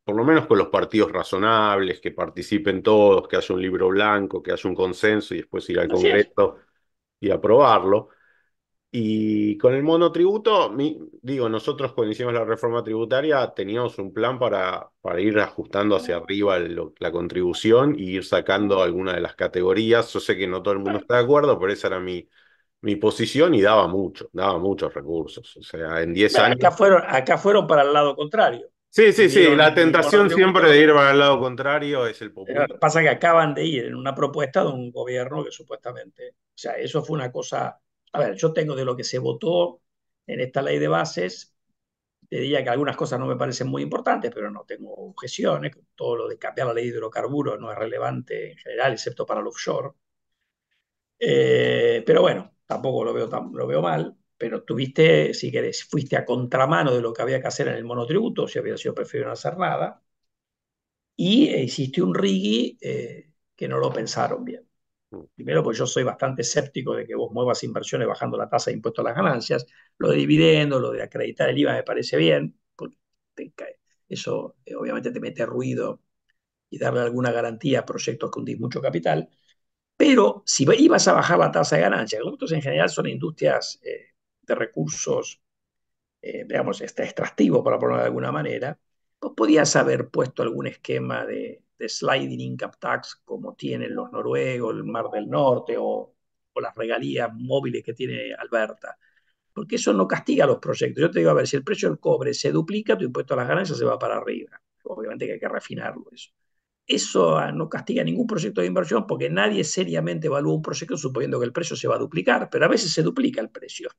por lo menos con los partidos razonables, que participen todos, que haya un libro blanco, que haya un consenso y después ir al Así es. Congreso y aprobarlo. Y con el monotributo, digo, nosotros cuando hicimos la reforma tributaria teníamos un plan para ir ajustando hacia arriba la contribución y ir sacando alguna de las categorías. Yo sé que no todo el mundo Bueno, está de acuerdo, pero esa era mi posición y daba muchos recursos. O sea, en 10 bueno, años. acá fueron para el lado contrario. Sí, sí, sí, Vieron la el tentación siempre de monotributo. ir para el lado contrario es el populismo. Pasa que acaban de ir en una propuesta de un gobierno que supuestamente, o sea, eso fue una cosa, a ver, yo tengo de lo que se votó en esta ley de bases, te diría que algunas cosas no me parecen muy importantes, pero no tengo objeciones, todo lo de cambiar la ley de hidrocarburos no es relevante en general, excepto para el offshore. Pero bueno, tampoco lo veo mal, pero tuviste, si querés, fuiste a contramano de lo que había que hacer en el monotributo, si había sido preferido no hacer nada, y hiciste un RIGI que no lo pensaron bien. Primero, pues yo soy bastante escéptico de que vos muevas inversiones bajando la tasa de impuesto a las ganancias. Lo de dividendos, lo de acreditar el IVA me parece bien, porque eso obviamente te mete ruido y darle alguna garantía a proyectos que hundís mucho capital. Pero si ibas a bajar la tasa de ganancias, como estos en general son industrias de recursos digamos, extractivo, para ponerlo de alguna manera, pues podías haber puesto algún esquema de sliding income tax como tienen los noruegos, el Mar del Norte o las regalías móviles que tiene Alberta, porque eso no castiga los proyectos. Yo te digo, a ver, si el precio del cobre se duplica, tu impuesto a las ganancias se va para arriba. Obviamente que hay que refinarlo eso. Eso no castiga ningún proyecto de inversión porque nadie seriamente evalúa un proyecto suponiendo que el precio se va a duplicar, pero a veces se duplica el precio.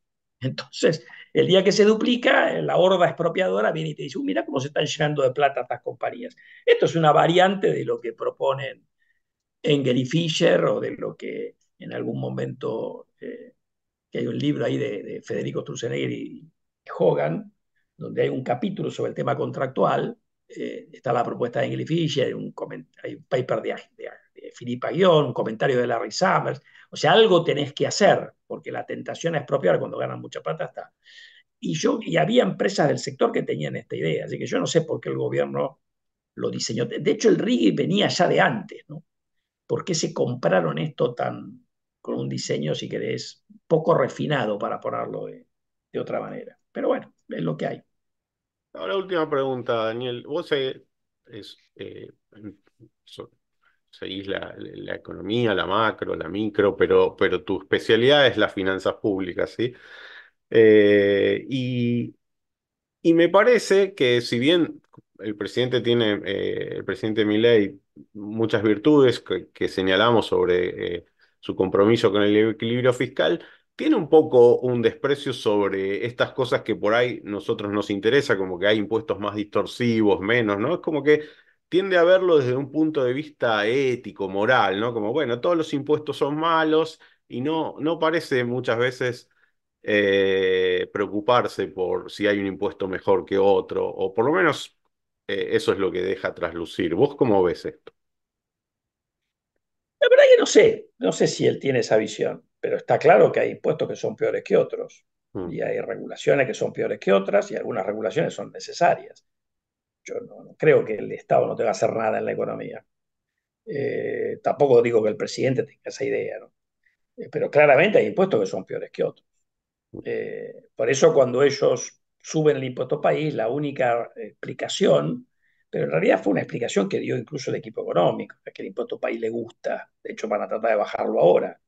Entonces, el día que se duplica, la horda expropiadora viene y te dice, mira cómo se están llenando de plata estas compañías. Esto es una variante de lo que proponen Engel y Fischer o de lo que en algún momento que hay un libro ahí de Federico Sturzenegger y Hogan, donde hay un capítulo sobre el tema contractual. Está la propuesta de Engel y Fischer, hay un paper de Philippe Aguillon, un comentario de Larry Summers. O sea, algo tenés que hacer, porque la tentación a expropiar cuando ganan mucha plata está. Y había empresas del sector que tenían esta idea, así que yo no sé por qué el gobierno lo diseñó. De hecho, el RIGI venía ya de antes, ¿no? ¿Por qué se compraron esto con un diseño, si querés, poco refinado para ponerlo de otra manera? Pero bueno, es lo que hay. Ahora, última pregunta, Daniel. Vos so- seguís la economía, la macro, la micro, pero tu especialidad es las finanzas públicas, ¿sí? Eh, y, y me parece que si bien el presidente Milei muchas virtudes que señalamos sobre su compromiso con el equilibrio fiscal, tiene un poco un desprecio sobre estas cosas que por ahí nosotros nos interesa, como que hay impuestos más distorsivos, menos, ¿no? Es como que tiende a verlo desde un punto de vista ético, moral, ¿no? Como, bueno, todos los impuestos son malos y no parece muchas veces preocuparse por si hay un impuesto mejor que otro, o por lo menos eso es lo que deja traslucir. ¿Vos cómo ves esto? La verdad que no sé si él tiene esa visión, pero está claro que hay impuestos que son peores que otros Mm, y hay regulaciones que son peores que otras y algunas regulaciones son necesarias. Yo no creo que el Estado no tenga que hacer nada en la economía. Tampoco digo que el presidente tenga esa idea, ¿no? Pero claramente hay impuestos que son peores que otros. Por eso cuando ellos suben el impuesto país, la única explicación, pero en realidad fue una explicación que dio incluso el equipo económico, es que el impuesto país le gusta, de hecho van a tratar de bajarlo ahora.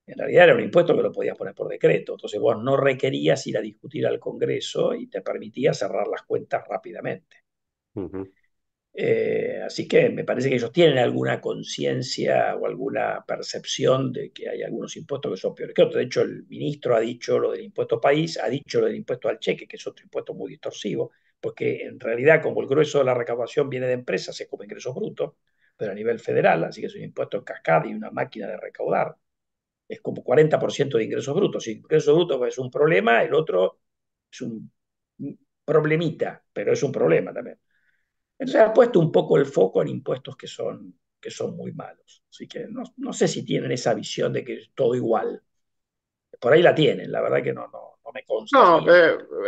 En realidad era un impuesto que lo podías poner por decreto, entonces vos no requerías ir a discutir al Congreso y te permitía cerrar las cuentas rápidamente. ujú, Así que me parece que ellos tienen alguna conciencia o alguna percepción de que hay algunos impuestos que son peores que otros. De hecho, el ministro ha dicho lo del impuesto país, ha dicho lo del impuesto al cheque, que es otro impuesto muy distorsivo, porque en realidad, como el grueso de la recaudación viene de empresas, es como ingresos brutos, pero a nivel federal, así que es un impuesto en cascada y una máquina de recaudar. Es como 40% de ingresos brutos. Si ingresos brutos es un problema, el otro es un problemita, pero es un problema también. Entonces ha puesto un poco el foco en impuestos que son muy malos. Así que no sé si tienen esa visión de que es todo igual. Por ahí la tienen, la verdad que no me consta a no, mí.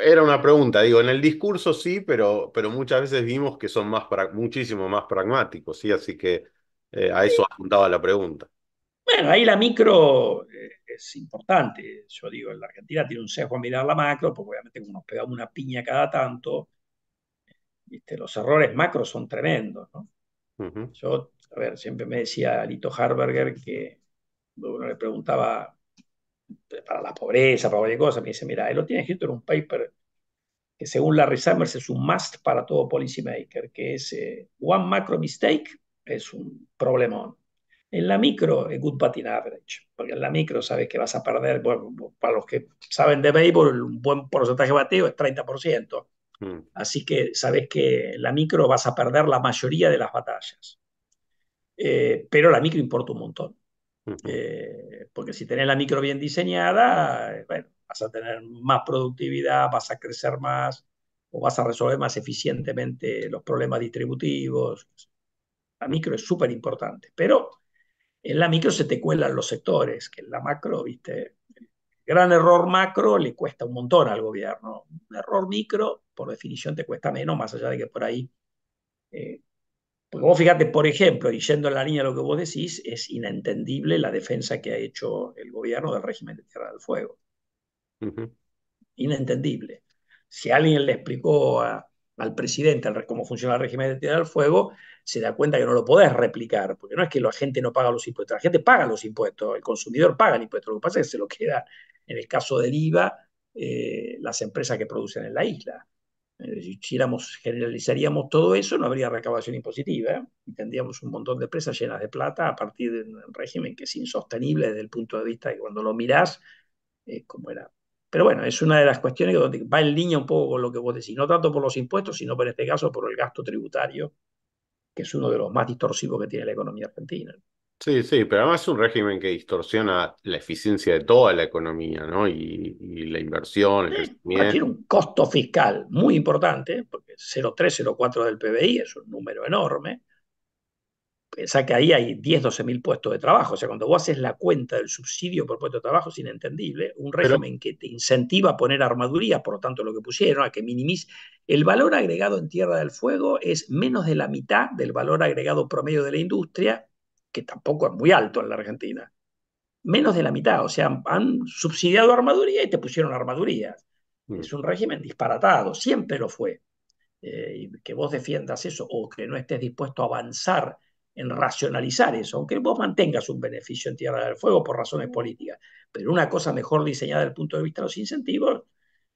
era una pregunta, digo, en el discurso sí, pero muchas veces vimos que son muchísimo más pragmáticos, ¿sí? Así que a eso apuntaba la pregunta. Bueno, ahí la micro es importante. Yo digo, en la Argentina tiene un sesgo a mirar la macro, porque obviamente como nos pegamos una piña cada tanto, ¿viste? Los errores macro son tremendos, ¿no? Ujú, Yo, a ver, siempre me decía Lito Harberger que uno le preguntaba para la pobreza, para cualquier cosa, me dice, mira, él lo tiene escrito en un paper que según Larry Summers es un must para todo policymaker, que es one macro mistake es un problemón. En la micro es good batting average, porque en la micro sabes que vas a perder, bueno, para los que saben de béisbol, un buen porcentaje de bateo es 30%. mm, Así que sabes que en la micro vas a perder la mayoría de las batallas. Pero la micro importa un montón. ujú, Porque si tenés la micro bien diseñada, bueno, vas a tener más productividad, vas a crecer más o vas a resolver más eficientemente los problemas distributivos. La micro es súper importante, pero en la micro se te cuelan los sectores, que en la macro, viste, el gran error macro le cuesta un montón al gobierno. Un error micro, por definición, te cuesta menos, más allá de que por ahí eh, porque vos fíjate, por ejemplo, y yendo en la línea de lo que vos decís, es inentendible la defensa que ha hecho el gobierno del régimen de Tierra del Fuego. ujú. Inentendible. Si alguien le explicó al presidente cómo funciona el régimen de Tierra del Fuego, se da cuenta que no lo podés replicar, porque no es que la gente no paga los impuestos, la gente paga los impuestos, el consumidor paga el impuesto, lo que pasa es que se lo queda, en el caso del IVA, las empresas que producen en la isla. Si hiciéramos, generalizaríamos todo eso, no habría recaudación impositiva, ¿eh? Y tendríamos un montón de empresas llenas de plata a partir de un régimen que es insostenible desde el punto de vista de que cuando lo mirás, como era. Pero bueno, es una de las cuestiones donde va en línea un poco con lo que vos decís, no tanto por los impuestos, sino por este caso por el gasto tributario, que es uno de los más distorsivos que tiene la economía argentina. Sí, sí, pero además es un régimen que distorsiona la eficiencia de toda la economía, ¿no? Y la inversión, el Bueno, tiene crecimiento. un costo fiscal muy importante, porque 0,3, 0,4 del PBI es un número enorme. Pensá que ahí hay 10, 12 mil puestos de trabajo. O sea, cuando vos haces la cuenta del subsidio por puesto de trabajo es inentendible. Un Pero, régimen que te incentiva a poner armaduría, por lo tanto lo que pusieron, a que minimice. El valor agregado en Tierra del Fuego es menos de la mitad del valor agregado promedio de la industria, que tampoco es muy alto en la Argentina. Menos de la mitad. O sea, han subsidiado armaduría y te pusieron armaduría. mm, Es un régimen disparatado. Siempre lo fue. Y que vos defiendas eso o que no estés dispuesto a avanzar en racionalizar eso, aunque vos mantengas un beneficio en Tierra del Fuego por razones políticas, pero una cosa mejor diseñada desde el punto de vista de los incentivos,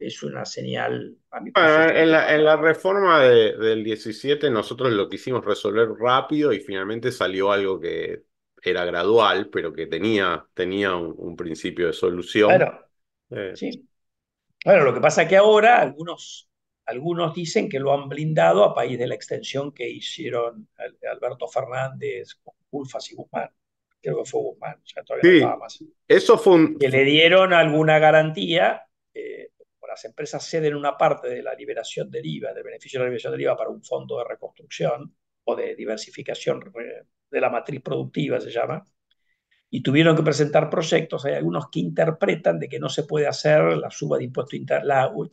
es una señal, a mí me pareció Bueno, en la preocupante. reforma del 17 nosotros lo quisimos resolver rápido y finalmente salió algo que era gradual, pero que tenía un principio de solución. Bueno, Eh, sí. Bueno, lo que pasa es que ahora algunos dicen que lo han blindado a país de la extensión que hicieron Alberto Fernández con Culfas y Guzmán. Creo que fue Guzmán, ya todavía no estaba sí, más. eso fue un... Que le dieron alguna garantía. Las empresas ceden una parte de la liberación del IVA, del beneficio de la liberación del IVA para un fondo de reconstrucción o de diversificación de la matriz productiva, se llama, y tuvieron que presentar proyectos. Hay algunos que interpretan de que no se puede hacer la suba de impuesto interno,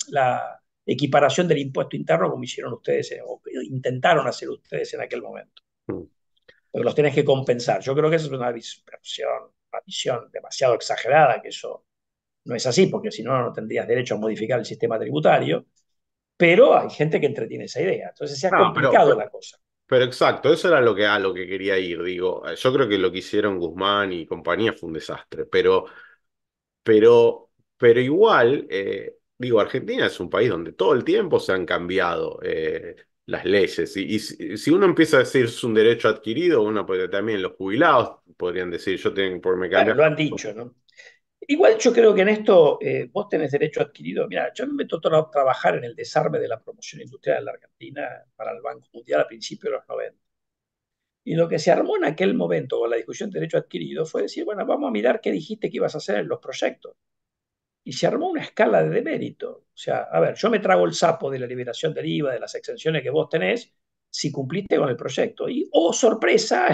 la equiparación del impuesto interno como hicieron ustedes o intentaron hacer ustedes en aquel momento, porque los tenés que compensar. Yo creo que esa es una visión demasiado exagerada, que eso no es así, porque si no, no tendrías derecho a modificar el sistema tributario, pero hay gente que entretiene esa idea. Entonces se ha No, complicado la cosa. pero exacto, eso era a lo que quería ir, digo. Yo creo que lo que hicieron Guzmán y compañía fue un desastre, pero, pero igual, digo, Argentina es un país donde todo el tiempo se han cambiado las leyes. Y si uno empieza a decir es un derecho adquirido, uno puede también los jubilados podrían decir yo tengo por me Bueno, cambiar. lo han dicho, ¿no? Igual yo creo que en esto vos tenés derecho adquirido. Mira, yo me tocó trabajar en el desarme de la promoción industrial en la Argentina para el Banco Mundial a principios de los 90. Y lo que se armó en aquel momento con la discusión de derecho adquirido fue decir, bueno, vamos a mirar qué dijiste que ibas a hacer en los proyectos. Y se armó una escala de demérito. O sea, a ver, yo me trago el sapo de la liberación del IVA, de las exenciones que vos tenés, si cumpliste con el proyecto. Y, oh, sorpresa,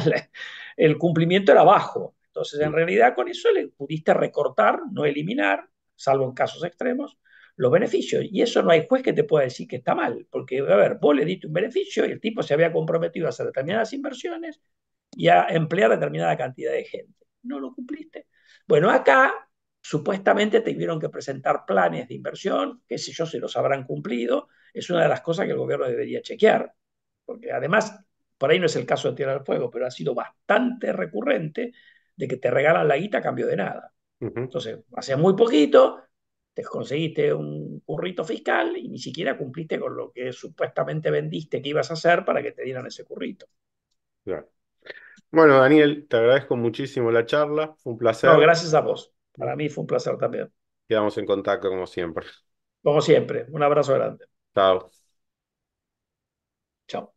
el cumplimiento era bajo. Entonces, en realidad, con eso le pudiste recortar, no eliminar, salvo en casos extremos, los beneficios. Y eso no hay juez que te pueda decir que está mal, porque, a ver, vos le diste un beneficio y el tipo se había comprometido a hacer determinadas inversiones y a emplear determinada cantidad de gente. No lo cumpliste. Bueno, acá supuestamente tuvieron que presentar planes de inversión, qué sé yo, si los habrán cumplido. Es una de las cosas que el gobierno debería chequear, porque además, por ahí no es el caso de Tierra del Fuego, pero ha sido bastante recurrente de que te regalan la guita a cambio de nada. Ujú, Entonces, hace muy poquito, te conseguiste un currito fiscal y ni siquiera cumpliste con lo que supuestamente vendiste que ibas a hacer para que te dieran ese currito. claro. Bueno, Daniel, te agradezco muchísimo la charla, fue un No, placer. gracias a vos. Para mí fue un placer también. Quedamos en contacto como siempre. Como siempre, un abrazo grande. Chao. Chao.